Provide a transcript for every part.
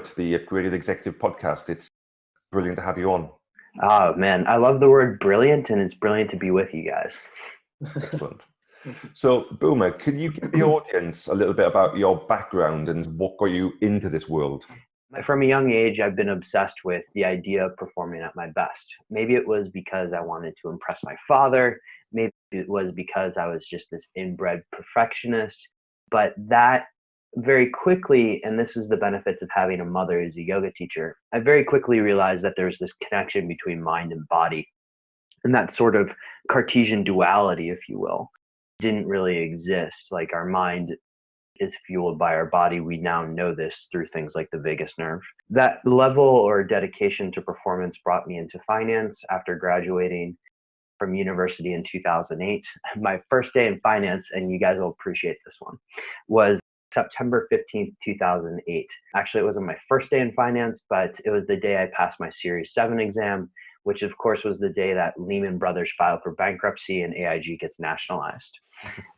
to the Upgraded Executive Podcast. It's brilliant to have you on. Oh, man. I love the word brilliant, and it's brilliant to be with you guys. Excellent. So, Boomer, can you give the audience a little bit about your background and what got you into this world? From a young age, I've been obsessed with the idea of performing at my best. Maybe it was because I wanted to impress my father. Maybe it was because I was just this inbred perfectionist. But that very quickly, and this is the benefits of having a mother as a yoga teacher, I very quickly realized that there's this connection between mind and body. And that sort of Cartesian duality, if you will, didn't really exist. Like our mind is fueled by our body. We now know this through things like the vagus nerve. That level or dedication to performance brought me into finance after graduating from university in 2008. My first day in finance, and you guys will appreciate this one, was September 15th, 2008. Actually, it wasn't my first day in finance, but it was the day I passed my Series 7 exam, which of course was the day that Lehman Brothers filed for bankruptcy and AIG gets nationalized.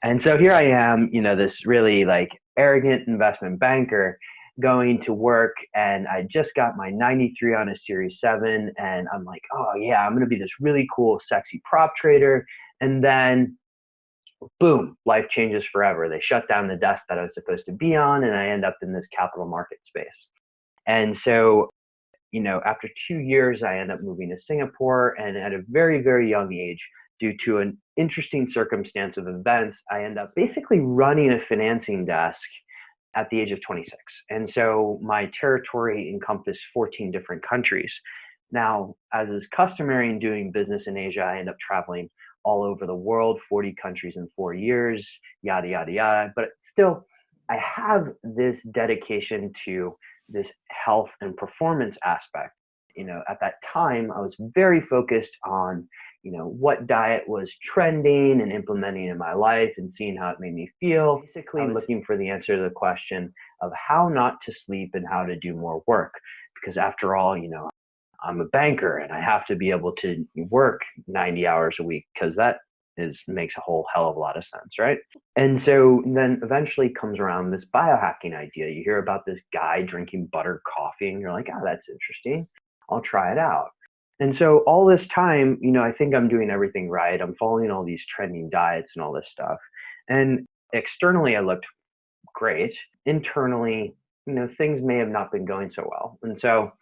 And so here I am, this really arrogant investment banker going to work, and I just got my 93 on a Series 7, and I'm like, oh yeah, I'm going to be this really cool, sexy prop trader. And then boom, life changes forever. They shut down the desk that I was supposed to be on, and I end up in this capital market space. And so, after 2 years, I end up moving to Singapore, and at a very, very young age, due to an interesting circumstance of events, I end up basically running a financing desk at the age of 26. And so my territory encompassed 14 different countries. Now, as is customary in doing business in Asia, I end up traveling all over the world, 40 countries in 4 years, yada, yada, yada. But still, I have this dedication to this health and performance aspect. At that time, I was very focused on what diet was trending and implementing in my life and seeing how it made me feel. Basically looking for the answer to the question of how not to sleep and how to do more work. Because after all, I'm a banker and I have to be able to work 90 hours a week because that makes a whole hell of a lot of sense, right? And so then eventually comes around this biohacking idea. You hear about this guy drinking buttered coffee and you're like, oh, that's interesting. I'll try it out. And so all this time, I think I'm doing everything right. I'm following all these trending diets and all this stuff. And externally, I looked great. Internally, things may have not been going so well. And so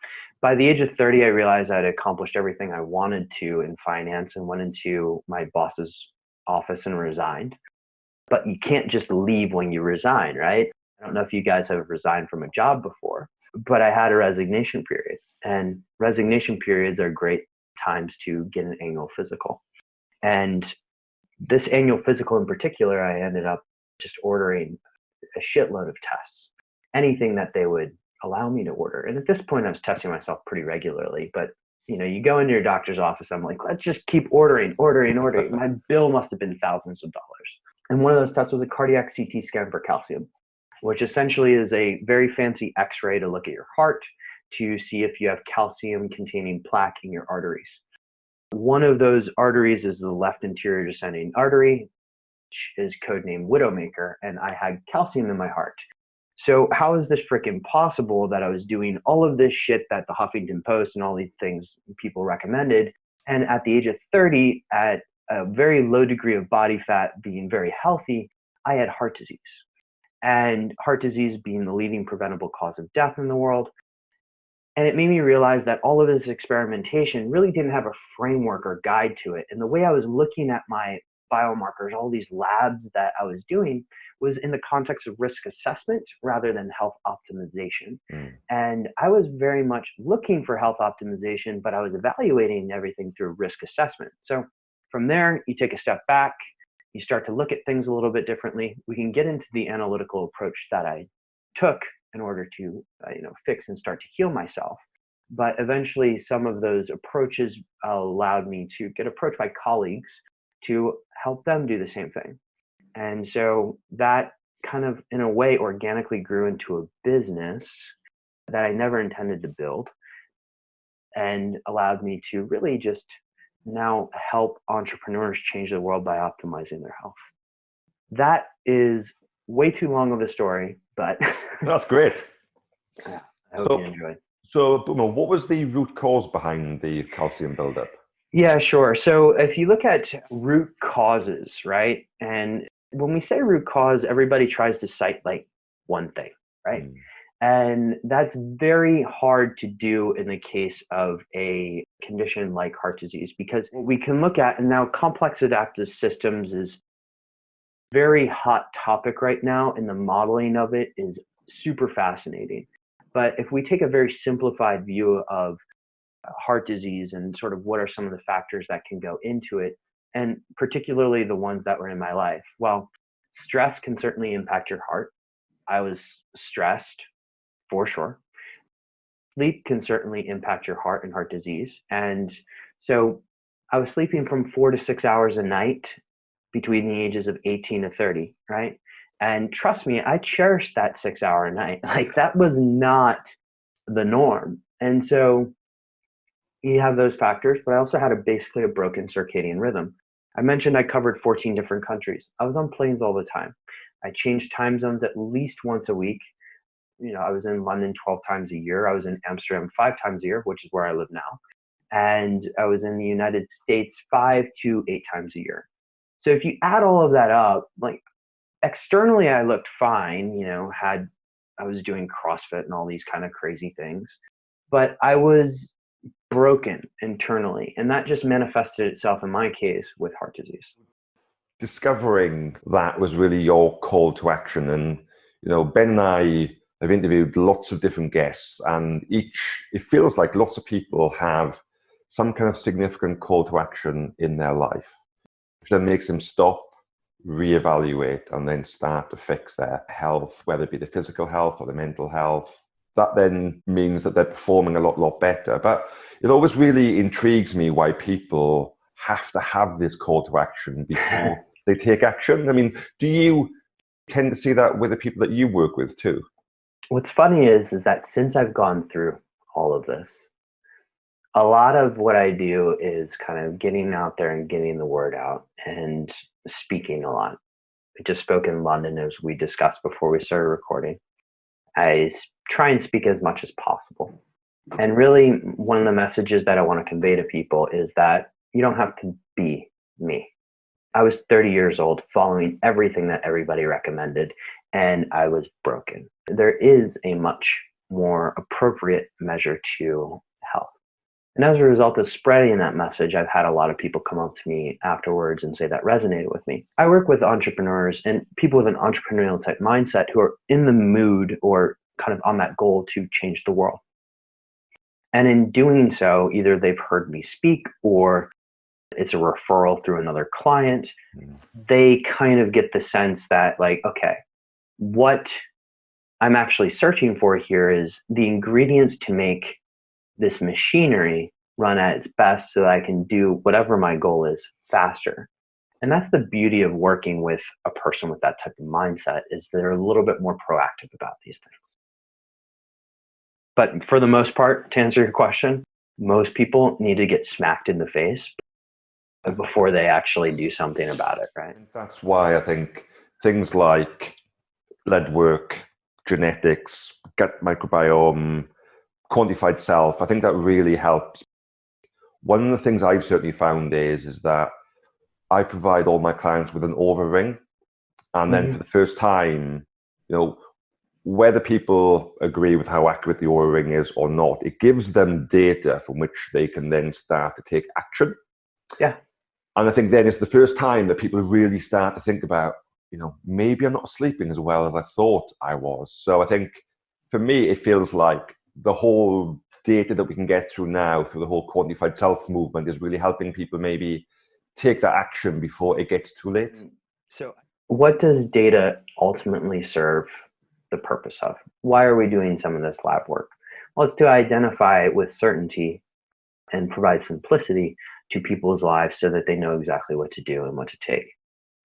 by the age of 30, I realized I'd accomplished everything I wanted to in finance and went into my boss's office and resigned. But you can't just leave when you resign, right? I don't know if you guys have resigned from a job before, but I had a resignation period. And resignation periods are great times to get an annual physical. And this annual physical in particular, I ended up just ordering a shitload of tests, anything that they would allow me to order. And at this point, I was testing myself pretty regularly. But, you go into your doctor's office, I'm like, let's just keep ordering. My bill must have been thousands of dollars. And one of those tests was a cardiac CT scan for calcium, which essentially is a very fancy X-ray to look at your heart to see if you have calcium-containing plaque in your arteries. One of those arteries is the left anterior descending artery, which is codenamed Widowmaker, and I had calcium in my heart. So how is this freaking possible that I was doing all of this shit that the Huffington Post and all these things people recommended, and at the age of 30, at a very low degree of body fat, being very healthy, I had heart disease. And heart disease being the leading preventable cause of death in the world. And it made me realize that all of this experimentation really didn't have a framework or guide to it. And the way I was looking at my biomarkers, all these labs that I was doing, was in the context of risk assessment rather than health optimization. And I was very much looking for health optimization, but I was evaluating everything through risk assessment. So from there, you take a step back, you start to look at things a little bit differently. We can get into the analytical approach that I took in order to fix and start to heal myself. But eventually some of those approaches allowed me to get approached by colleagues to help them do the same thing. And so that kind of, in a way, organically grew into a business that I never intended to build and allowed me to really just now help entrepreneurs change the world by optimizing their health. That is way too long of a story, but that's great. I hope you So, enjoy. so Boomer, what was the root cause behind the calcium buildup? Yeah, sure. So if you look at root causes, right? And when we say root cause, everybody tries to cite like one thing, right? Mm. And that's very hard to do in the case of a condition like heart disease, because what we can look at, and now complex adaptive systems is a very hot topic right now, and the modeling of it is super fascinating. But if we take a very simplified view of heart disease and sort of what are some of the factors that can go into it, and particularly the ones that were in my life. Well, stress can certainly impact your heart. I was stressed for sure. Sleep can certainly impact your heart and heart disease. And so I was sleeping from 4 to 6 hours a night between the ages of 18 to 30, right? And trust me, I cherished that 6 hour a night. Like that was not the norm. And so you have those factors, but I also had basically a broken circadian rhythm. I mentioned I covered 14 different countries. I was on planes all the time. I changed time zones at least once a week. I was in London 12 times a year. I was in Amsterdam 5 times a year, which is where I live now. And I was in the United States 5 to 8 times a year. So if you add all of that up, like externally, I looked fine, I was doing CrossFit and all these kind of crazy things, but I was broken internally. And that just manifested itself in my case with heart disease. Discovering that was really your call to action. And, Ben and I have interviewed lots of different guests, and it feels like lots of people have some kind of significant call to action in their life, which then makes them stop, reevaluate, and then start to fix their health, whether it be the physical health or the mental health. That then means that they're performing a lot better. But it always really intrigues me why people have to have this call to action before they take action. I mean, do you tend to see that with the people that you work with too? What's funny is that since I've gone through all of this, a lot of what I do is kind of getting out there and getting the word out and speaking a lot. I just spoke in London, as we discussed before we started recording. I try and speak as much as possible. And really, one of the messages that I want to convey to people is that you don't have to be me. I was 30 years old, following everything that everybody recommended, and I was broken. There is a much more appropriate measure to health. And as a result of spreading that message, I've had a lot of people come up to me afterwards and say that resonated with me. I work with entrepreneurs and people with an entrepreneurial type mindset who are in the mood or kind of on that goal to change the world. And in doing so, either they've heard me speak or it's a referral through another client. They kind of get the sense that, like, okay, what I'm actually searching for here is the ingredients to make this machinery run at its best so that I can do whatever my goal is faster. And that's the beauty of working with a person with that type of mindset, is they're a little bit more proactive about these things. But for the most part, to answer your question, most people need to get smacked in the face before they actually do something about it, right? That's why I think things like blood work, genetics, gut microbiome, quantified self, I think that really helps. One of the things I've certainly found is that I provide all my clients with an Oura ring. And then for the first time, whether people agree with how accurate the Oura ring is or not, it gives them data from which they can then start to take action. Yeah. And I think then it's the first time that people really start to think about, maybe I'm not sleeping as well as I thought I was. So I think for me, it feels like the whole data that we can get through now, through the whole quantified self movement, is really helping people maybe take that action before it gets too late. So what does data ultimately serve the purpose of? Why are we doing some of this lab work? Well, it's to identify with certainty and provide simplicity to people's lives so that they know exactly what to do and what to take.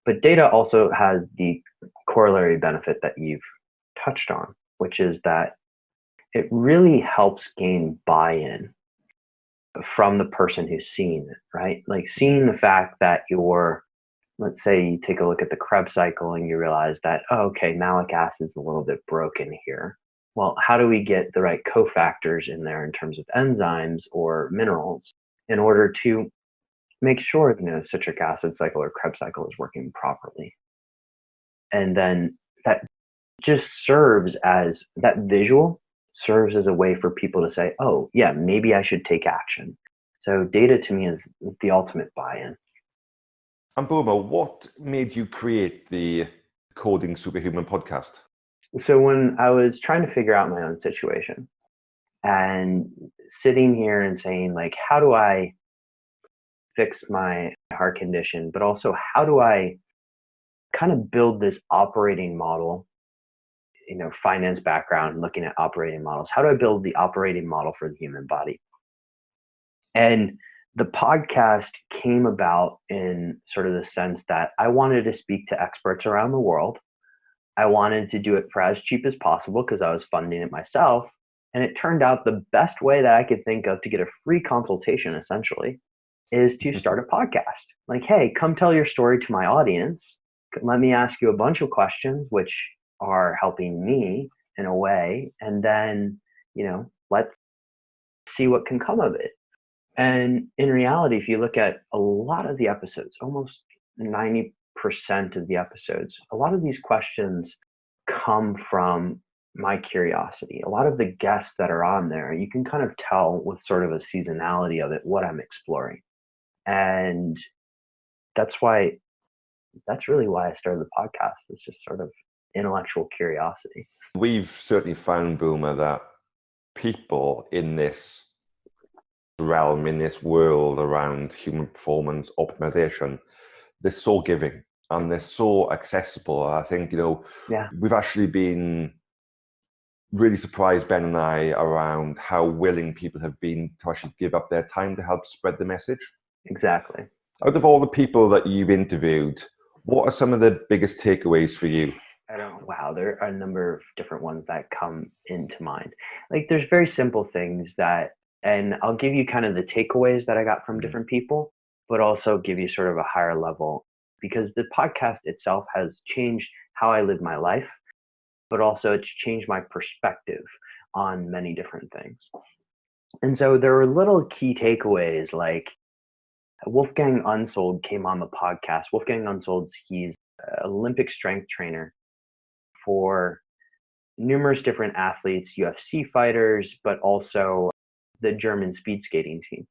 But data also has the corollary benefit that you've touched on, which is that it really helps gain buy-in from the person who's seeing it, right? Like seeing the fact that let's say you take a look at the Krebs cycle and you realize that, oh, okay, malic acid's a little bit broken here. well, how do we get the right cofactors in there in terms of enzymes or minerals in order to make sure citric acid cycle or Krebs cycle is working properly? And then that just serves as that visual serves as a way for people to say, oh, yeah, maybe I should take action. So data to me is the ultimate buy-in. And Boomer, what made you create the Decoding Superhuman podcast? So when I was trying to figure out my own situation and sitting here and saying, like, how do I fix my heart condition, but also how do I kind of build this operating model, finance background, looking at operating models. How do I build the operating model for the human body? And the podcast came about in sort of the sense that I wanted to speak to experts around the world. I wanted to do it for as cheap as possible because I was funding it myself. And it turned out the best way that I could think of to get a free consultation, essentially, is to start a podcast. Like, hey, come tell your story to my audience. Let me ask you a bunch of questions, which are helping me in a way. And then, let's see what can come of it. And in reality, if you look at a lot of the episodes, almost 90% of the episodes, a lot of these questions come from my curiosity. A lot of the guests that are on there, you can kind of tell with sort of a seasonality of it, what I'm exploring. And that's really why I started the podcast. It's just sort of intellectual curiosity. We've certainly found, Boomer, that people in this realm, in this world around human performance optimization, they're so giving and they're so accessible. I think, we've actually been really surprised, Ben and I, around how willing people have been to actually give up their time to help spread the message. Exactly. Out of all the people that you've interviewed, what are some of the biggest takeaways for you? Wow, there are a number of different ones that come into mind. Like, there's very simple things and I'll give you kind of the takeaways that I got from different people, but also give you sort of a higher level, because the podcast itself has changed how I live my life, but also it's changed my perspective on many different things. And so there were little key takeaways, like Wolfgang Unsold came on the podcast. Wolfgang Unsold, he's an Olympic strength trainer for numerous different athletes, UFC fighters, but also the German speed skating team.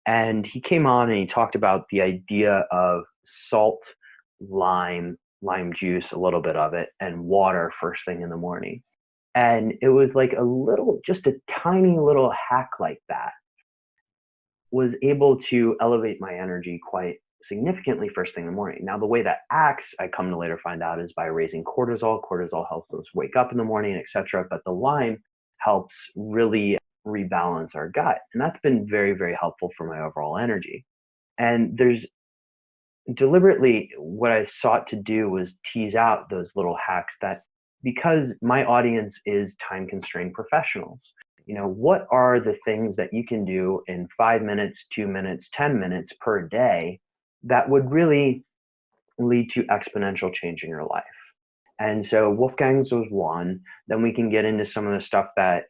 And he came on and he talked about the idea of salt, lime juice, a little bit of it, and water first thing in the morning. And it was like just a tiny little hack like that was able to elevate my energy quite significantly first thing in the morning. Now, the way that acts, I come to later find out, is by raising cortisol. Cortisol helps us wake up in the morning, etc. But the lime helps really rebalance our gut. And that's been very, very helpful for my overall energy. And there's deliberately what I sought to do was tease out those little hacks that, because my audience is time constrained professionals, what are the things that you can do in 5 minutes, 2 minutes, 10 minutes per day that would really lead to exponential change in your life? And so Wolfgang's was one. Then we can get into some of the stuff that,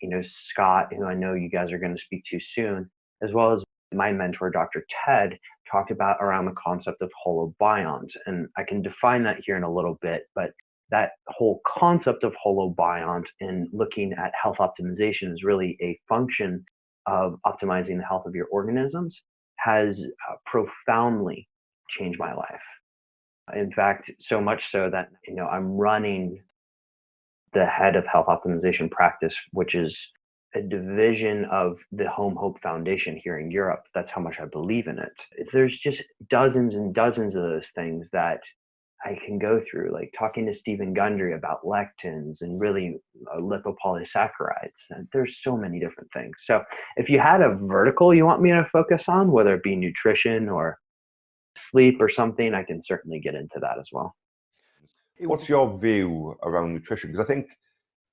Scott, who I know you guys are going to speak to soon, as well as my mentor, Dr. Ted, talked about around the concept of holobiont. And I can define that here in a little bit, but that whole concept of holobiont and looking at health optimization is really a function of optimizing the health of your organisms has profoundly changed my life. In fact, so much so that, I'm running the head of health optimization practice, which is a division of the Home Hope Foundation here in Europe. That's how much I believe in it. There's just dozens and dozens of those things that I can go through, like talking to Stephen Gundry about lectins and really lipopolysaccharides. And there's so many different things. So if you had a vertical you want me to focus on, whether it be nutrition or sleep or something, I can certainly get into that as well. What's your view around nutrition? Because I think,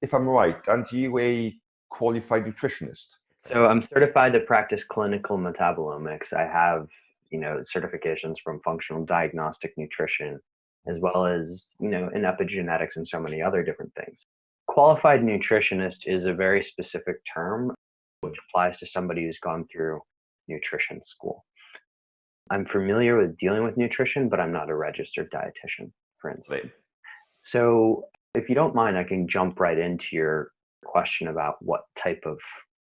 if I'm right, aren't you a qualified nutritionist? So I'm certified to practice clinical metabolomics. I have, certifications from functional diagnostic nutrition, as well as, in epigenetics and so many other different things. qualified nutritionist is a very specific term which applies to somebody who's gone through nutrition school. I'm familiar with dealing with nutrition, but I'm not a registered dietitian, for instance. Right. So if you don't mind, I can jump right into your question about what type of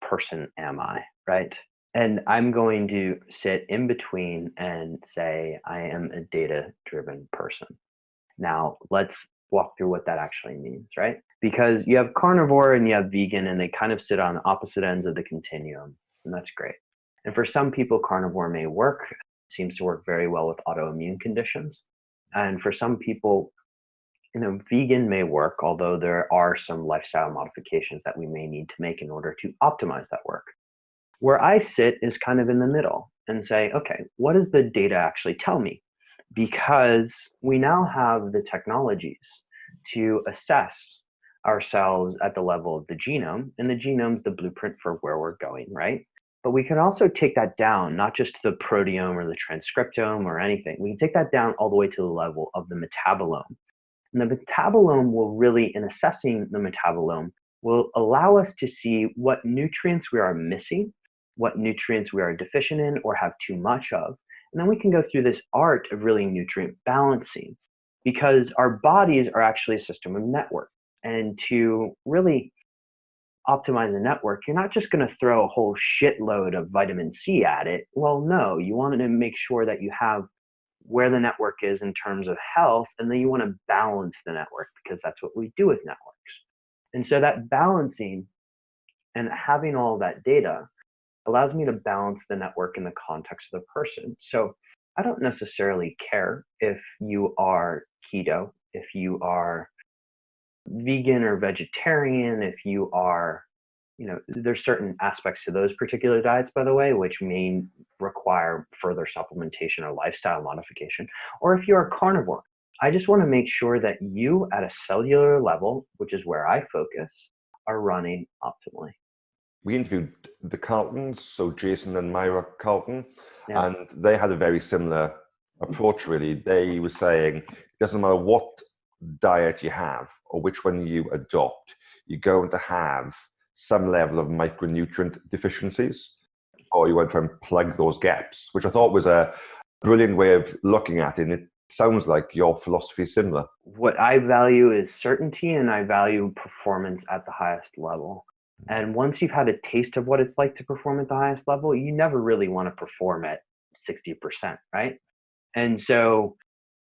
person am I, right? And I'm going to sit in between and say I am a data-driven person. Now, let's walk through what that actually means, right? Because you have carnivore and you have vegan, and they kind of sit on opposite ends of the continuum, and that's great. And for some people, carnivore may work, seems to work very well with autoimmune conditions. And for some people, vegan may work, although there are some lifestyle modifications that we may need to make in order to optimize that work. Where I sit is kind of in the middle and say, okay, what does the data actually tell me? Because we now have the technologies to assess ourselves at the level of the genome, and the genome's the blueprint for where we're going, right? But we can also take that down, not just to the proteome or the transcriptome or anything. We can take that down all the way to the level of the metabolome. And the metabolome will really, in assessing the metabolome, will allow us to see what nutrients we are missing, what nutrients we are deficient in or have too much of. And then we can go through this art of really nutrient balancing, because our bodies are actually a system of network. And to really optimize the network, you're not just going to throw a whole shitload of vitamin C at it. Well, no, you want to make sure that you have where the network is in terms of health, and then you want to balance the network, because that's what we do with networks. And so that balancing and having all that data allows me to balance the network in the context of the person. So I don't necessarily care if you are keto, if you are vegan or vegetarian, if you are, there's certain aspects to those particular diets, by the way, which may require further supplementation or lifestyle modification, or if you're a carnivore. I just want to make sure that you, at a cellular level, which is where I focus, are running optimally. We interviewed the Carltons, so Jason and Myra Carlton, Yeah. and they had a very similar approach, really. They were saying it doesn't matter what diet you have or which one you adopt, you're going to have some level of micronutrient deficiencies, or you want to try and plug those gaps, which I thought was a brilliant way of looking at it. And it sounds like your philosophy is similar. What I value is certainty, and I value performance at the highest level. And once you've had a taste of what it's like to perform at the highest level, you never really want to perform at 60%, right? And so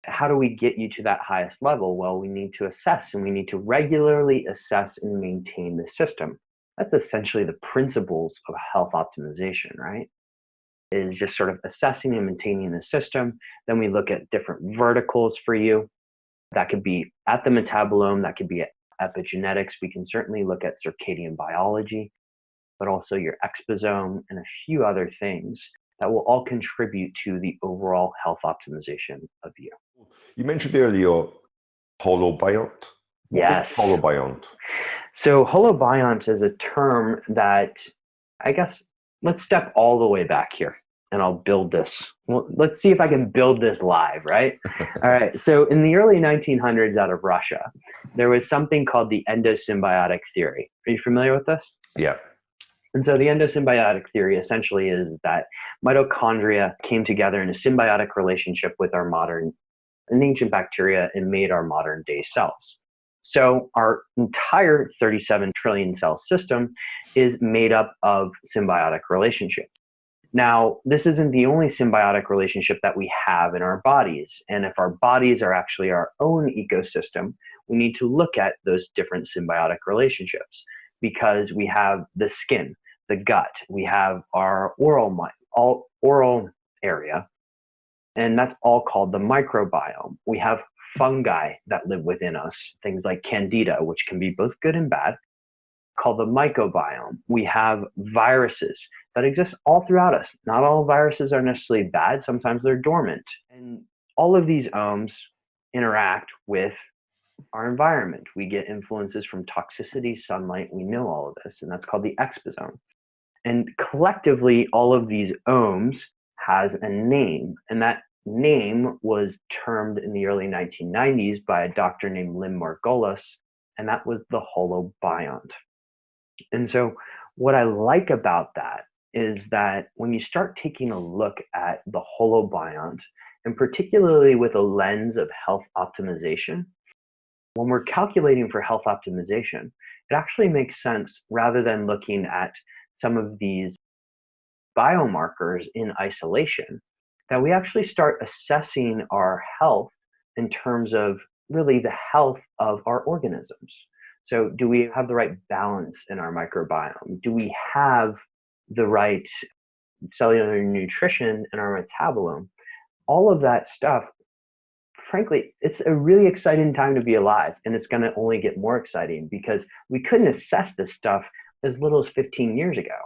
how do we get you to that highest level? Well, we need to assess, and we need to regularly assess and maintain the system. That's essentially the principles of health optimization, right? Is just sort of assessing and maintaining the system. Then we look at different verticals for you. That could be at the metabolome, that could be at epigenetics. We can certainly look at circadian biology, but also your exposome and a few other things that will all contribute to the overall health optimization of you. You mentioned earlier holobiont. Yes. Holobiont. So holobiont is a term that, I guess, let's step all the way back here and I'll build this. Well, let's see if I can build this live, right? All right. So in the early 1900s out of Russia, there was something called the endosymbiotic theory. Are you familiar with this? Yeah. And so the endosymbiotic theory essentially is that mitochondria came together in a symbiotic relationship with our ancient bacteria and made our modern day cells. So our entire 37 trillion cell system is made up of symbiotic relationships. Now, this isn't the only symbiotic relationship that we have in our bodies. And if our bodies are actually our own ecosystem, we need to look at those different symbiotic relationships, because we have the skin, the gut, we have our oral area, and that's all called the microbiome. We have fungi that live within us, things like candida, which can be both good and bad, called the mycobiome. We have viruses that exist all throughout us. Not all viruses are necessarily bad. Sometimes they're dormant. And all of these ohms interact with our environment. We get influences from toxicity, sunlight. We know all of this, and that's called the exposome. And collectively, all of these ohms has a name, and that name was termed in the early 1990s by a doctor named Lynn Margulis and that was the Holobiont. And so what I like about that is that when you start taking a look at the Holobiont, and particularly with a lens of health optimization, when we're calculating for health optimization, it actually makes sense rather than looking at some of these biomarkers in isolation, that we actually start assessing our health in terms of really the health of our organisms. So, do we have the right balance in our microbiome? Do we have the right cellular nutrition in our metabolome? All of that stuff, frankly, it's a really exciting time to be alive, and it's going to only get more exciting because we couldn't assess this stuff as little as 15 years ago.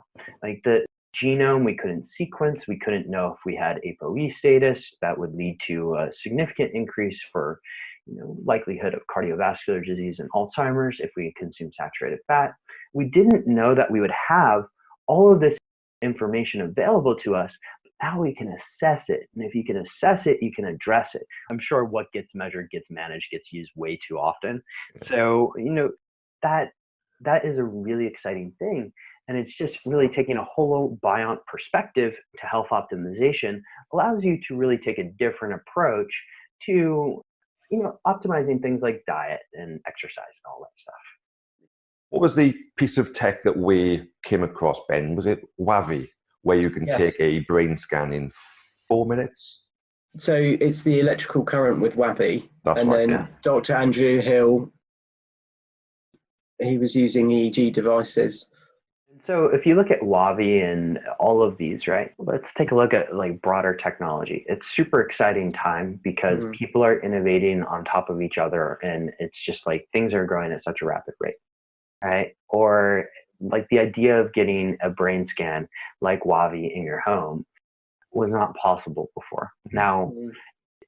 Like the genome, we couldn't sequence, we couldn't know if we had ApoE status. That would lead to a significant increase for likelihood of cardiovascular disease and Alzheimer's if we consume saturated fat. We didn't know that we would have all of this information available to us. Now we can assess it. And if you can assess it, you can address it. I'm sure what gets measured, gets managed, gets used way too often. So, that is a really exciting thing. And it's just really taking a holobiont perspective to health optimization allows you to really take a different approach to, optimizing things like diet and exercise and all that stuff. What was the piece of tech that we came across, Ben? Was it WAVI, where you can take a brain scan in 4 minutes? So it's the electrical current with WAVI. That's and right, then Dr. Andrew Hill, he was using EEG devices. So if you look at WAVI and all of these, right, let's take a look at like broader technology. It's super exciting time because people are innovating on top of each other, and it's just like things are growing at such a rapid rate, right? Or like the idea of getting a brain scan like WAVI in your home was not possible before. Now,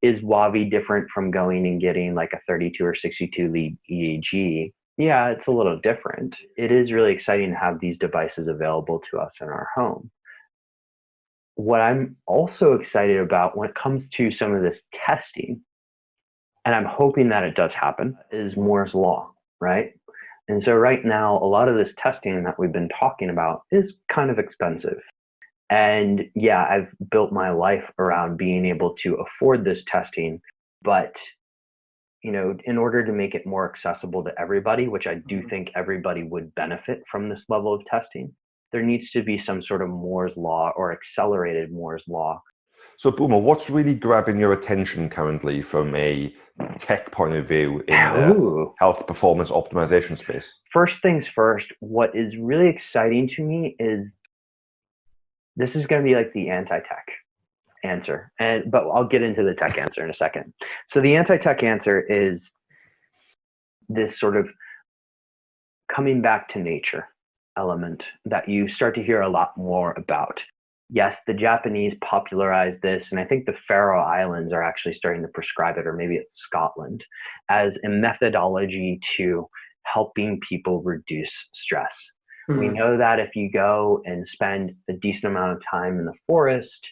is WAVI different from going and getting like a 32 or 62 lead EEG? Yeah, it's a little different. It is really exciting to have these devices available to us in our home. What I'm also excited about when it comes to some of this testing, and I'm hoping that it does happen, is Moore's Law, right? And so right now, a lot of this testing that we've been talking about is kind of expensive. And yeah, I've built my life around being able to afford this testing, but in order to make it more accessible to everybody, which I do think everybody would benefit from this level of testing, there needs to be some sort of Moore's Law or accelerated Moore's Law. So, Boomer, what's really grabbing your attention currently from a tech point of view in the health performance optimization space? First things first, what is really exciting to me is this is going to be like the anti-tech answer, but I'll get into the tech answer in a second. So the anti-tech answer is this sort of coming back to nature element that you start to hear a lot more about. Yes, the Japanese popularized this, and I think the Faroe Islands are actually starting to prescribe it, or maybe it's Scotland, as a methodology to helping people reduce stress. We know that if you go and spend a decent amount of time in the forest,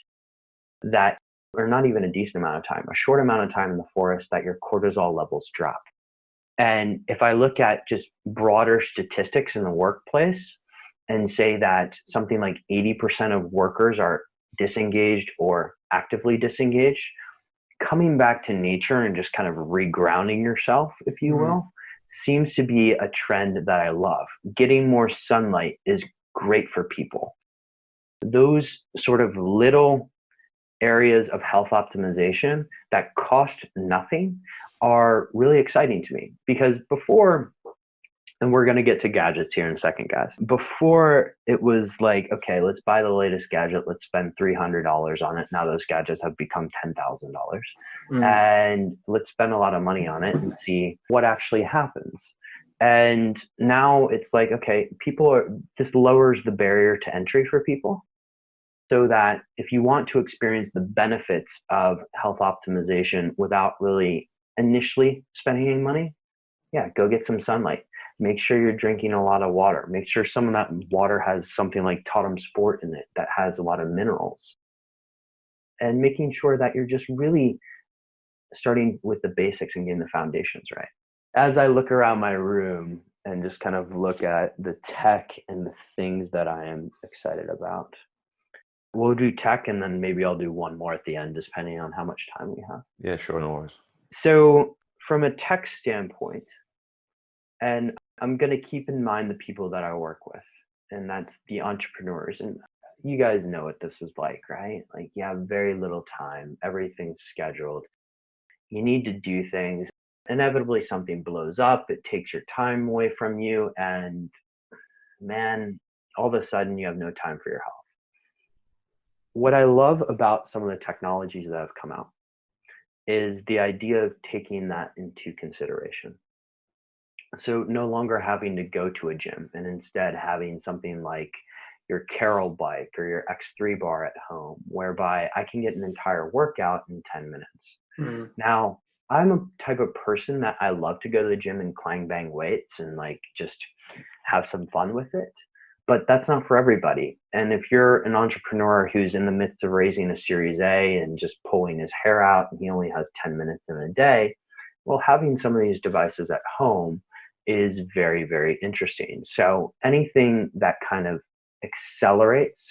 or not even a decent amount of time, a short amount of time in the forest, that your cortisol levels drop. And if I look at just broader statistics in the workplace and say that something like 80% of workers are disengaged or actively disengaged, coming back to nature and just kind of regrounding yourself, if you will, seems to be a trend that I love. Getting more sunlight is great for people. Those sort of little areas of health optimization that cost nothing are really exciting to me, because before, and we're going to get to gadgets here in a second, guys. Before it was like, okay, let's buy the latest gadget. Let's spend $300 on it. Now those gadgets have become $10,000. And let's spend a lot of money on it and see what actually happens. And now it's like, okay, this lowers the barrier to entry for people, so that if you want to experience the benefits of health optimization without really initially spending any money, go get some sunlight. Make sure you're drinking a lot of water. Make sure some of that water has something like Totem Sport in it that has a lot of minerals. And making sure that you're just really starting with the basics and getting the foundations right. As I look around my room and just kind of look at the tech and the things that I am excited about, we'll do tech and then maybe I'll do one more at the end, depending on how much time we have. Yeah, sure, no worries. So from a tech standpoint, and I'm going to keep in mind the people that I work with, and that's the entrepreneurs. And you guys know what this is like, right? Like you have very little time, everything's scheduled. You need to do things. Inevitably, something blows up, it takes your time away from you, and man, all of a sudden you have no time for your health. What I love about some of the technologies that have come out is the idea of taking that into consideration. So no longer having to go to a gym and instead having something like your Carol bike or your X3 bar at home, whereby I can get an entire workout in 10 minutes. Now, I'm a type of person that I love to go to the gym and clang bang weights and like just have some fun with it. But that's not for everybody. And if you're an entrepreneur who's in the midst of raising a Series A and just pulling his hair out and he only has 10 minutes in a day, well, having some of these devices at home is very, very interesting. So anything that kind of accelerates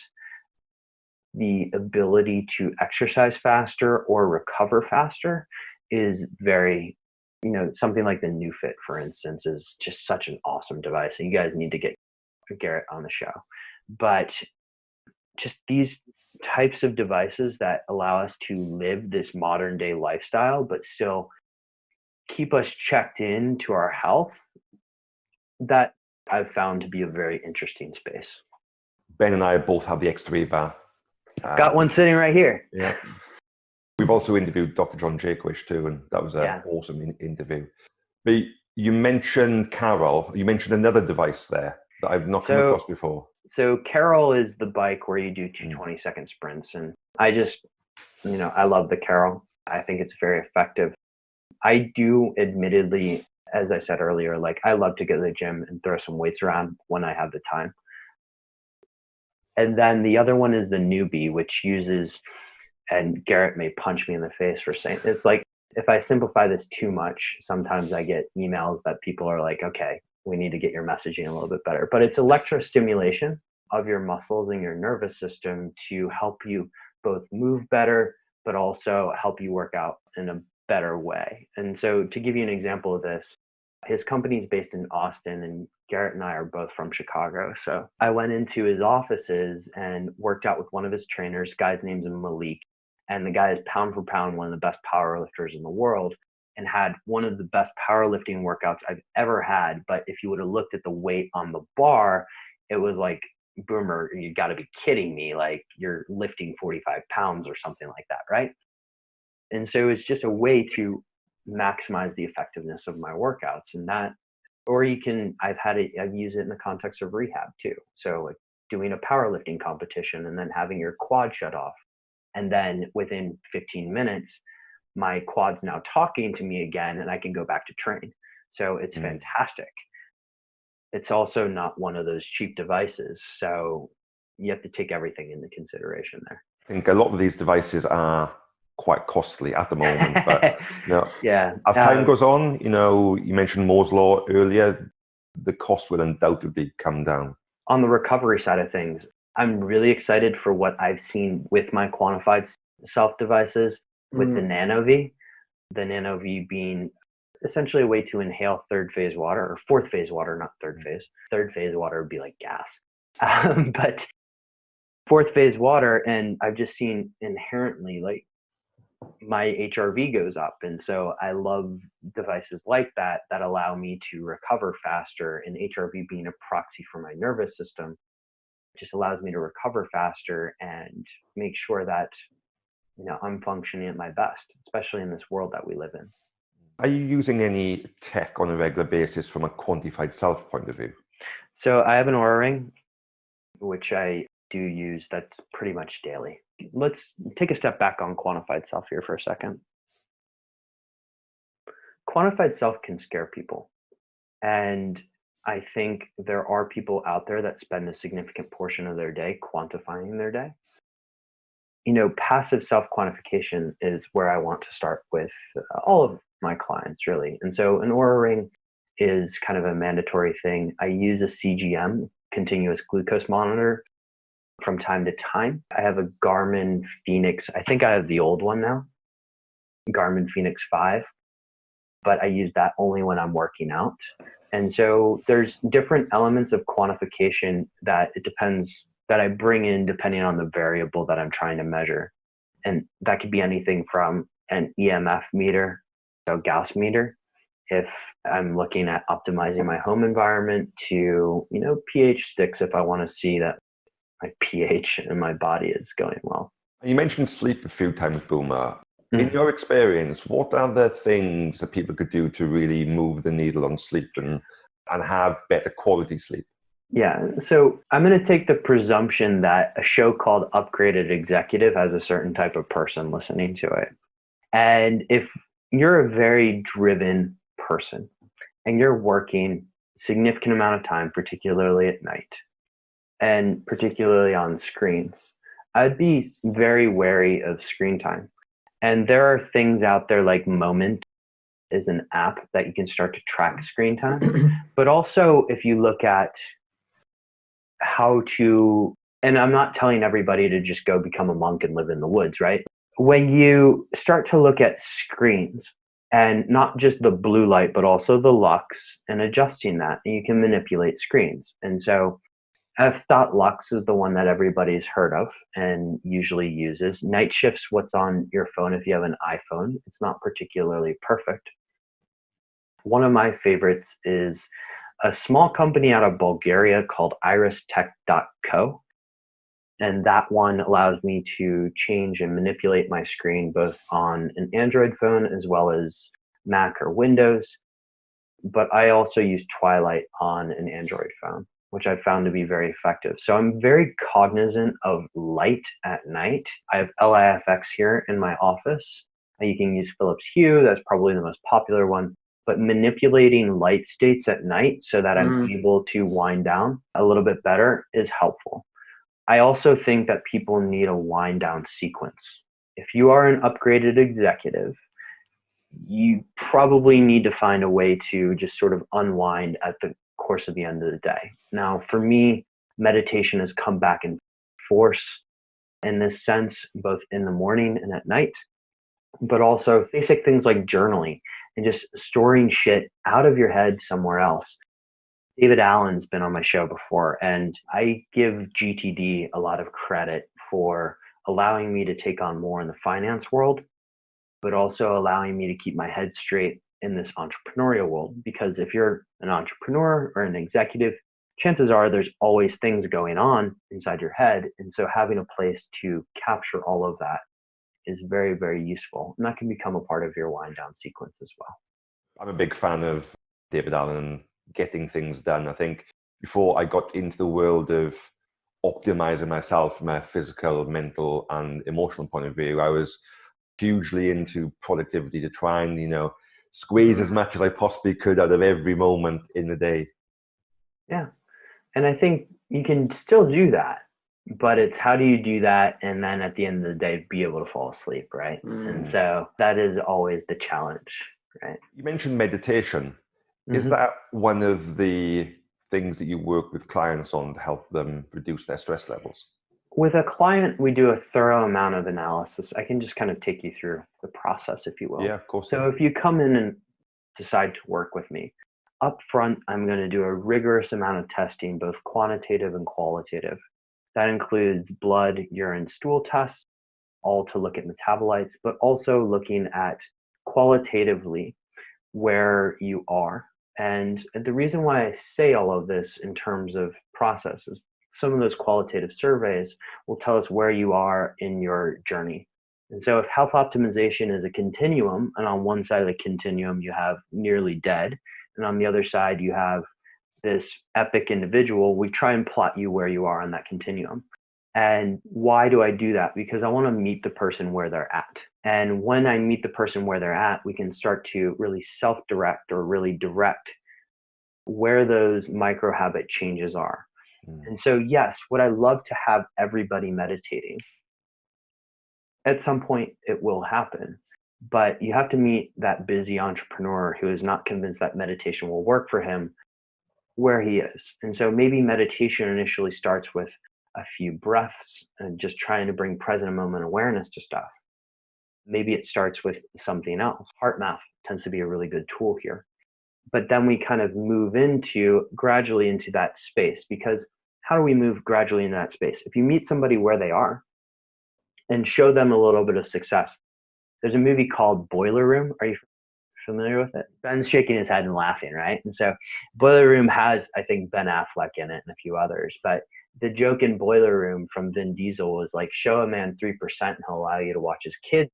the ability to exercise faster or recover faster is very, something like the New Fit, for instance, is just such an awesome device. And you guys need to get Garrett on the show. But just these types of devices that allow us to live this modern day lifestyle, but still keep us checked in to our health, that I've found to be a very interesting space. Ben and I both have the X3 bar. Got one sitting right here. Yeah. We've also interviewed Dr. John Jaquish too, and that was an awesome interview. But you mentioned Carol. You mentioned another device there that I've not come across before. So Carol is the bike where you do 2 20-second sprints. And I just, I love the Carol. I think it's very effective. I do admittedly, as I said earlier, like I love to go to the gym and throw some weights around when I have the time. And then the other one is the Newbie, which uses, and Garrett may punch me in the face for saying, it's like, if I simplify this too much, sometimes I get emails that people are like, okay, we need to get your messaging a little bit better. But it's electrostimulation of your muscles and your nervous system to help you both move better, but also help you work out in a better way. And so to give you an example of this, his company is based in Austin and Garrett and I are both from Chicago. So I went into his offices and worked out with one of his trainers. Guy's name's Malik. And the guy is pound for pound one of the best powerlifters in the world and had one of the best powerlifting workouts I've ever had. But if you would have looked at the weight on the bar, it was like, Boomer, you got to be kidding me. Like you're lifting 45 pounds or something like that, right? And so it's just a way to maximize the effectiveness of my workouts. And that, or you can, I've used it in the context of rehab too. So like doing a powerlifting competition and then having your quad shut off. And then within 15 minutes, my quad's now talking to me again and I can go back to train. So it's fantastic. It's also not one of those cheap devices. So you have to take everything into consideration there. I think a lot of these devices are quite costly at the moment, but as time goes on, you mentioned Moore's Law earlier, the cost will undoubtedly come down. On the recovery side of things, I'm really excited for what I've seen with my Quantified self devices with the Nano-V. The Nano-V being essentially a way to inhale third phase water, or fourth phase water, not third phase. Third phase water would be like gas. But fourth phase water, and I've just seen inherently like my HRV goes up. And so I love devices like that that allow me to recover faster, and HRV being a proxy for my nervous system just allows me to recover faster and make sure that I'm functioning at my best, especially in this world that we live in. Are you using any tech on a regular basis from a quantified self point of view? So I have an Oura Ring, which I do use. That's pretty much daily. Let's take a step back on quantified self here for a second. Quantified self can scare people. And I think there are people out there that spend a significant portion of their day quantifying their day. Passive self-quantification is where I want to start with all of my clients, really. And so an Oura Ring is kind of a mandatory thing. I use a CGM, continuous glucose monitor, from time to time. I have a Garmin Phoenix. I think I have the old one now, Garmin Phoenix 5, but I use that only when I'm working out. And so there's different elements of quantification that it depends, that I bring in depending on the variable that I'm trying to measure. And that could be anything from an EMF meter, so Gauss meter, if I'm looking at optimizing my home environment, to, pH sticks if I want to see that my pH in my body is going well. You mentioned sleep a few times, Boomer. In your experience, what are the things that people could do to really move the needle on sleep and have better quality sleep? Yeah, so I'm going to take the presumption that a show called Upgraded Executive has a certain type of person listening to it. And if you're a very driven person and you're working a significant amount of time, particularly at night, and particularly on screens, I'd be very wary of screen time. And there are things out there like Moment is an app that you can start to track screen time. But also, if you look at how to, and I'm not telling everybody to just go become a monk and live in the woods, right? When you start to look at screens, and not just the blue light, but also the lux, and adjusting that, and you can manipulate screens. And so f.lux is the one that everybody's heard of and usually uses. Night shifts what's on your phone if you have an iPhone. It's not particularly perfect. One of my favorites is a small company out of Bulgaria called iristech.co. And that one allows me to change and manipulate my screen both on an Android phone as well as Mac or Windows. But I also use Twilight on an Android phone, which I found to be very effective. So I'm very cognizant of light at night. I have LIFX here in my office. You can use Philips Hue, that's probably the most popular one. But manipulating light states at night so that I'm able to wind down a little bit better is helpful. I also think that people need a wind down sequence. If you are an upgraded executive, you probably need to find a way to just sort of unwind at the course of the end of the day. Now, for me, meditation has come back in force in this sense, both in the morning and at night, but also basic things like journaling and just storing shit out of your head somewhere else. David Allen's been on my show before, and I give GTD a lot of credit for allowing me to take on more in the finance world, but also allowing me to keep my head straight in this entrepreneurial world. Because if you're an entrepreneur or an executive, chances are there's always things going on inside your head. And so having a place to capture all of that is very, very useful. And that can become a part of your wind down sequence as well. I'm a big fan of David Allen getting things done. I think before I got into the world of optimizing myself from a physical, mental, and emotional point of view, I was hugely into productivity to try and, squeeze as much as I possibly could out of every moment in the day. Yeah. And I think you can still do that, but it's how do you do that and then at the end of the day be able to fall asleep, right? And so that is always the challenge, right? You mentioned meditation. Is that one of the things that you work with clients on to help them reduce their stress levels? With a client, we do a thorough amount of analysis. I can just kind of take you through the process, if you will. Yeah, of course. So if you come in and decide to work with me, up front, I'm going to do a rigorous amount of testing, both quantitative and qualitative. That includes blood, urine, stool tests, all to look at metabolites, but also looking at qualitatively where you are. And the reason why I say all of this in terms of process is some of those qualitative surveys will tell us where you are in your journey. And so if health optimization is a continuum, and on one side of the continuum you have nearly dead, and on the other side you have this epic individual, we try and plot you where you are on that continuum. And why do I do that? Because I want to meet the person where they're at. And when I meet the person where they're at, we can start to really self-direct or really direct where those micro habit changes are. And so, yes, would I love to have everybody meditating? At some point, it will happen. But you have to meet that busy entrepreneur who is not convinced that meditation will work for him where he is. And so maybe meditation initially starts with a few breaths and just trying to bring present moment awareness to stuff. Maybe it starts with something else. Heart math tends to be a really good tool here. But then we kind of move gradually into that space, because how do we move gradually into that space? If you meet somebody where they are and show them a little bit of success. There's a movie called Boiler Room. Are you familiar with it? Ben's shaking his head and laughing, right? And so Boiler Room has, I think, Ben Affleck in it and a few others. But the joke in Boiler Room from Vin Diesel was like, show a man 3% and he'll allow you to watch his kids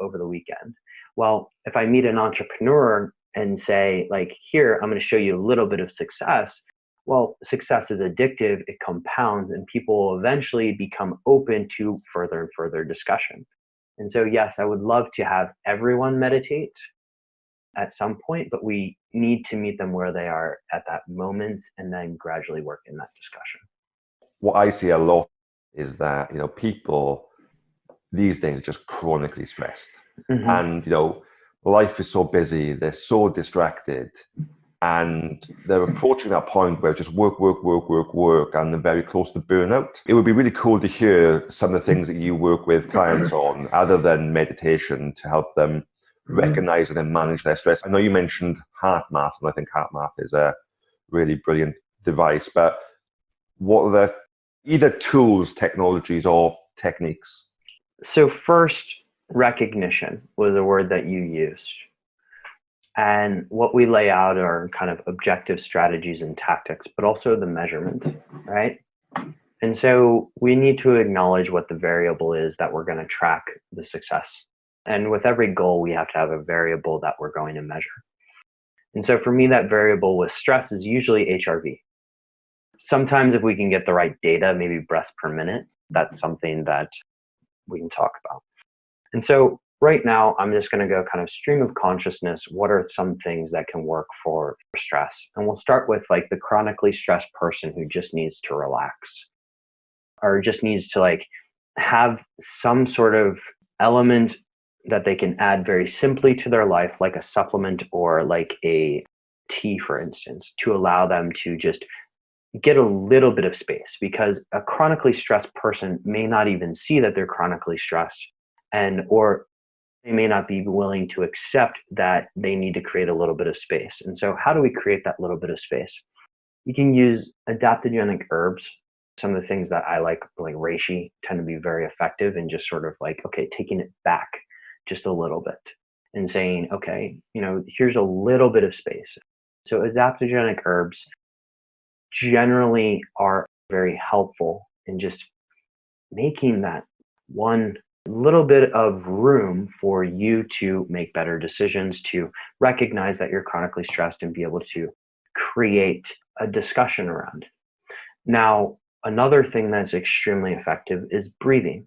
over the weekend. Well, if I meet an entrepreneur and say, like, here, I'm going to show you a little bit of success. Well, success is addictive, it compounds, and people will eventually become open to further and further discussion. And so, yes, I would love to have everyone meditate at some point, but we need to meet them where they are at that moment and then gradually work in that discussion. What I see a lot is that, people these days are just chronically stressed. Mm-hmm. And, life is so busy, they're so distracted, and they're approaching that point where just work, and they're very close to burnout. It would be really cool to hear some of the things that you work with clients on, other than meditation, to help them recognize and then manage their stress. I know you mentioned heart math, and I think heart math is a really brilliant device, but what are the either tools, technologies, or techniques? So first, recognition was a word that you used. And what we lay out are kind of objective strategies and tactics, but also the measurement, right? And so we need to acknowledge what the variable is that we're going to track the success. And with every goal, we have to have a variable that we're going to measure. And so for me, that variable with stress is usually HRV. Sometimes if we can get the right data, maybe breaths per minute, that's something that we can talk about. And so right now, I'm just going to go kind of stream of consciousness. What are some things that can work for stress? And we'll start with like the chronically stressed person who just needs to relax, or just needs to like have some sort of element that they can add very simply to their life, like a supplement or like a tea, for instance, to allow them to just get a little bit of space, because a chronically stressed person may not even see that they're chronically stressed, or they may not be willing to accept that they need to create a little bit of space. And so how do we create that little bit of space? You can use adaptogenic herbs. Some of the things that I like reishi, tend to be very effective in just sort of like, okay, taking it back just a little bit and saying, okay, here's a little bit of space. So adaptogenic herbs generally are very helpful in just making that one little bit of room for you to make better decisions, to recognize that you're chronically stressed and be able to create a discussion around. Now, another thing that's extremely effective is breathing.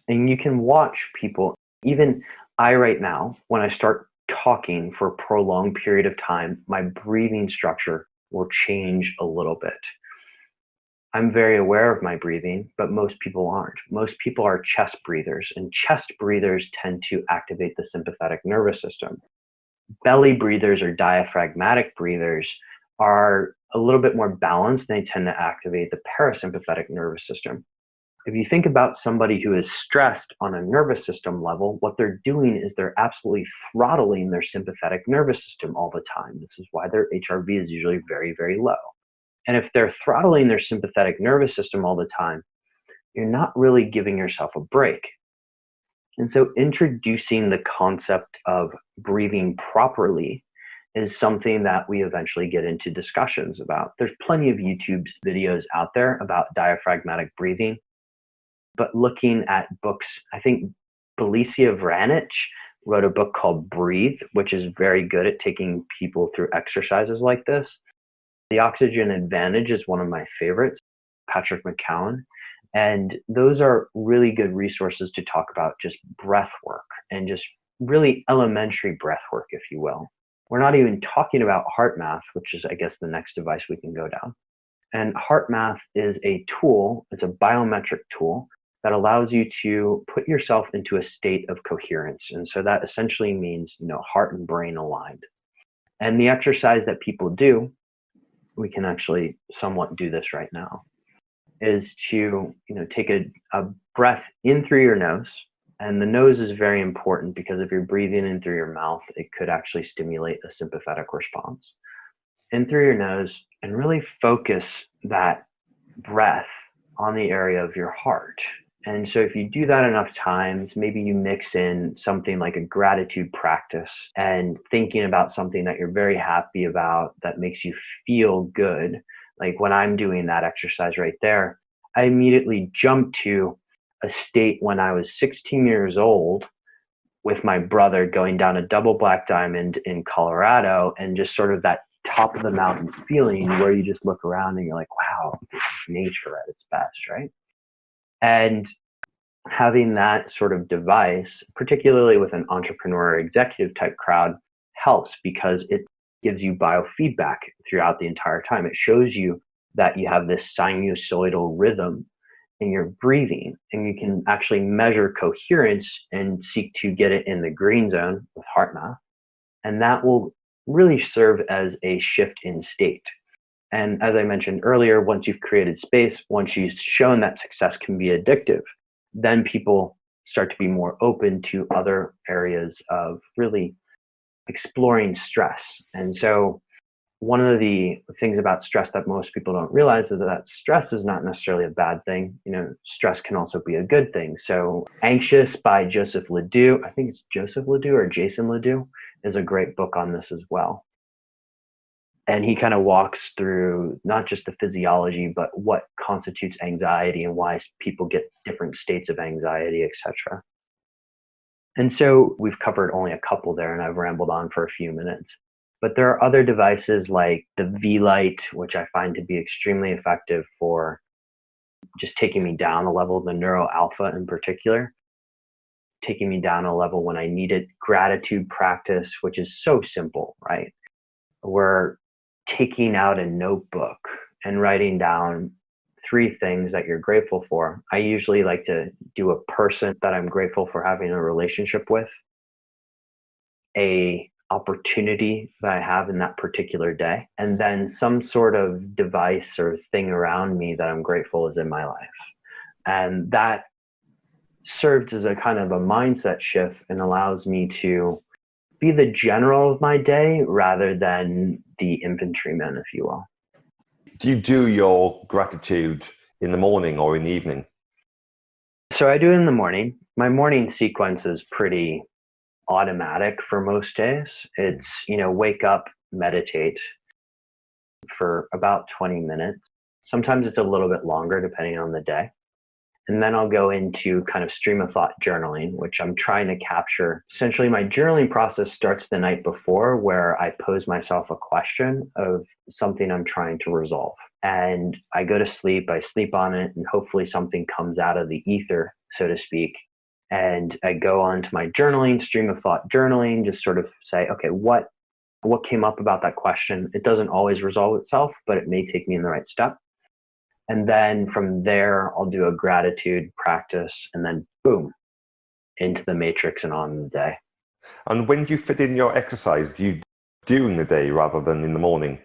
And you can watch people, even I right now, when I start talking for a prolonged period of time, my breathing structure will change a little bit. I'm very aware of my breathing, but most people aren't. Most people are chest breathers, and chest breathers tend to activate the sympathetic nervous system. Belly breathers or diaphragmatic breathers are a little bit more balanced. They tend to activate the parasympathetic nervous system. If you think about somebody who is stressed on a nervous system level, what they're doing is they're absolutely throttling their sympathetic nervous system all the time. This is why their HRV is usually very, very low. And if they're throttling their sympathetic nervous system all the time, you're not really giving yourself a break. And so introducing the concept of breathing properly is something that we eventually get into discussions about. There's plenty of YouTube videos out there about diaphragmatic breathing, but looking at books, I think Belicia Vranich wrote a book called Breathe, which is very good at taking people through exercises like this. The Oxygen Advantage is one of my favorites, Patrick McCowan. And those are really good resources to talk about just breath work, and just really elementary breath work, if you will. We're not even talking about heart math, which is, I guess, the next device we can go down. And heart math is a tool, it's a biometric tool that allows you to put yourself into a state of coherence. And so that essentially means, heart and brain aligned. And the exercise that people do, we can actually somewhat do this right now, is to, take a breath in through your nose. And the nose is very important because if you're breathing in through your mouth, it could actually stimulate a sympathetic response. In through your nose, and really focus that breath on the area of your heart. And so if you do that enough times, maybe you mix in something like a gratitude practice and thinking about something that you're very happy about that makes you feel good. Like when I'm doing that exercise right there, I immediately jump to a state when I was 16 years old with my brother going down a double black diamond in Colorado, and just sort of that top of the mountain feeling where you just look around and you're like, wow, this is nature at its best, right? And having that sort of device, particularly with an entrepreneur or executive type crowd, helps because it gives you biofeedback throughout the entire time. It shows you that you have this sinusoidal rhythm in your breathing, and you can actually measure coherence and seek to get it in the green zone with heart math. And that will really serve as a shift in state. And as I mentioned earlier, once you've created space, once you've shown that success can be addictive, then people start to be more open to other areas of really exploring stress. And so one of the things about stress that most people don't realize is that stress is not necessarily a bad thing. Stress can also be a good thing. So Anxious by Joseph Ledoux, I think it's Joseph Ledoux or Jason Ledoux, is a great book on this as well. And he kind of walks through not just the physiology, but what constitutes anxiety and why people get different states of anxiety, etc. And so we've covered only a couple there, and I've rambled on for a few minutes. But there are other devices like the V-Light, which I find to be extremely effective for just taking me down a level, the neuro alpha in particular, taking me down a level when I need it. Gratitude practice, which is so simple, right? We're taking out a notebook and writing down 3 things that you're grateful for. I usually like to do a person that I'm grateful for having a relationship with, a opportunity that I have in that particular day, and then some sort of device or thing around me that I'm grateful is in my life. And that serves as a kind of a mindset shift and allows me to be the general of my day rather than the infantryman, if you will. Do you do your gratitude in the morning or in the evening? So I do it in the morning. My morning sequence is pretty automatic for most days. It's, wake up, meditate for about 20 minutes. Sometimes it's a little bit longer depending on the day. And then I'll go into kind of stream of thought journaling, which I'm trying to capture. Essentially, my journaling process starts the night before, where I pose myself a question of something I'm trying to resolve. And I go to sleep, I sleep on it, and hopefully something comes out of the ether, so to speak. And I go on to my journaling, stream of thought journaling, just sort of say, okay, what came up about that question? It doesn't always resolve itself, but it may take me in the right step. And then from there, I'll do a gratitude practice, and then boom, into the matrix and on the day. And when do you fit in your exercise? Do you during the day rather than in the morning?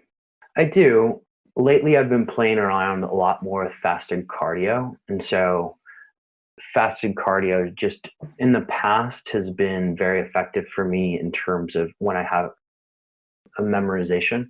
I do. Lately, I've been playing around a lot more with fasted cardio. And so fasted cardio just in the past has been very effective for me in terms of when I have a memorization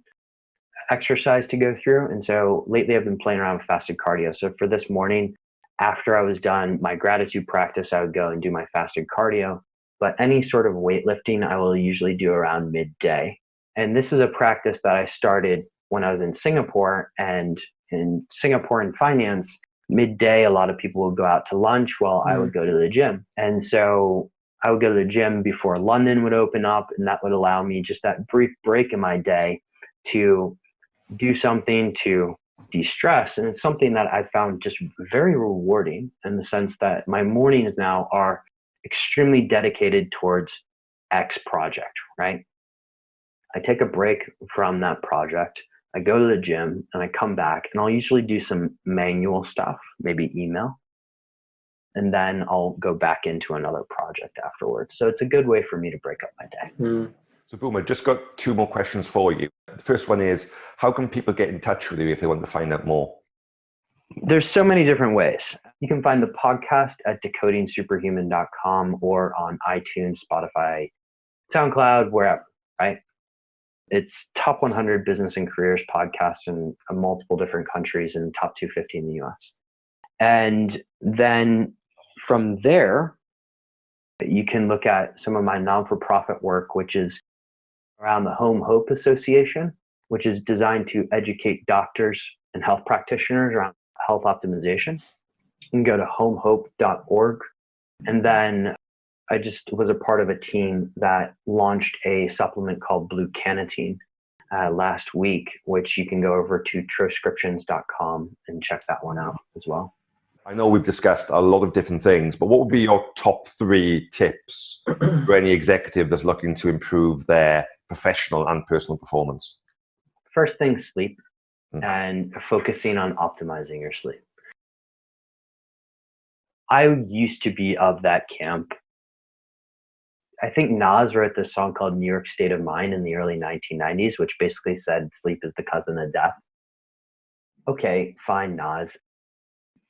exercise to go through. And so lately I've been playing around with fasted cardio. So for this morning, after I was done my gratitude practice, I would go and do my fasted cardio. But any sort of weightlifting, I will usually do around midday. And this is a practice that I started when I was in Singapore. And in Singapore in finance, midday, a lot of people would go out to lunch while I would go to the gym. And so I would go to the gym before London would open up, and that would allow me just that brief break in my day to do something to de-stress. And it's something that I found just very rewarding in the sense that my mornings now are extremely dedicated towards X project, right? I take a break from that project, I go to the gym, and I come back, and I'll usually do some manual stuff, maybe email. and then I'll go back into another project afterwards. So it's a good way for me to break up my day. So boom, I just got two more questions for you. The first one is, how can people get in touch with you if they want to find out more? There's so many different ways. You can find the podcast at decodingsuperhuman.com or on iTunes, Spotify, SoundCloud, wherever, right? It's top 100 business and careers podcasts in multiple different countries and top 250 in the US. And then from there, you can look at some of my non-for-profit work, which is around the Home Hope Association, which is designed to educate doctors and health practitioners around health optimization. You can go to homehope.org. And then I just was a part of a team that launched a supplement called Blue Canatine last week, which you can go over to troscriptions.com and check that one out as well. I know we've discussed a lot of different things, but what would be your top 3 tips for any executive that's looking to improve their professional and personal performance? First thing, sleep, and focusing on optimizing your sleep. I used to be of that camp. I think Nas wrote this song called New York State of Mind in the early 1990s, which basically said sleep is the cousin of death. Okay, fine, Nas.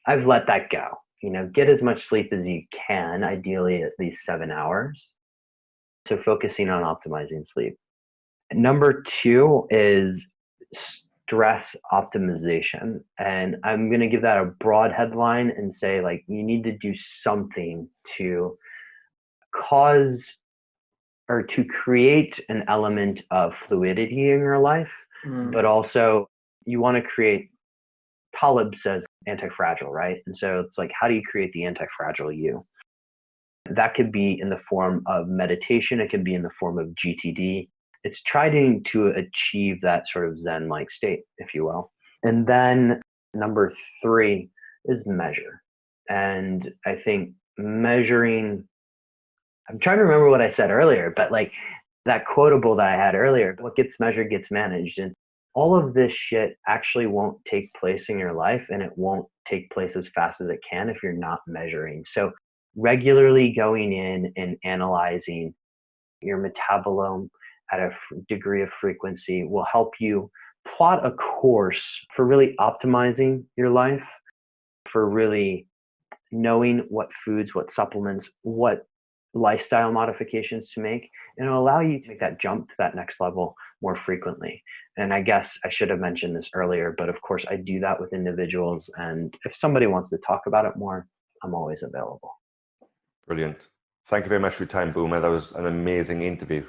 I've let that go. Get as much sleep as you can, ideally at least 7 hours. So focusing on optimizing sleep. Number 2 is stress optimization. And I'm going to give that a broad headline and say, you need to do something to cause or to create an element of fluidity in your life, but also you want to create, Taleb says, anti-fragile, right? And so it's how do you create the anti-fragile you? That could be in the form of meditation. It can be in the form of GTD. It's trying to achieve that sort of Zen-like state, if you will. And then number 3 is measure. And I think measuring, I'm trying to remember what I said earlier, but that quotable that I had earlier, what gets measured gets managed. And all of this shit actually won't take place in your life, and it won't take place as fast as it can if you're not measuring. So regularly going in and analyzing your metabolome at a degree of frequency will help you plot a course for really optimizing your life, for really knowing what foods, what supplements, what lifestyle modifications to make, and it'll allow you to make that jump to that next level more frequently. And I guess I should have mentioned this earlier, but of course I do that with individuals. And if somebody wants to talk about it more, I'm always available. Brilliant. Thank you very much for your time, Boomer. That was an amazing interview.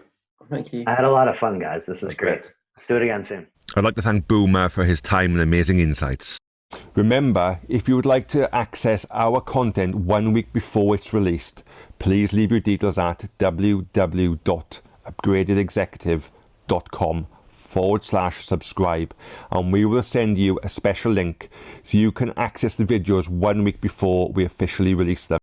Thank you. I had a lot of fun, guys. This is great. Let's do it again soon. I'd like to thank Boomer for his time and amazing insights. Remember, if you would like to access our content 1 week before it's released, please leave your details at www.upgradedexecutive.com/subscribe, and we will send you a special link so you can access the videos 1 week before we officially release them.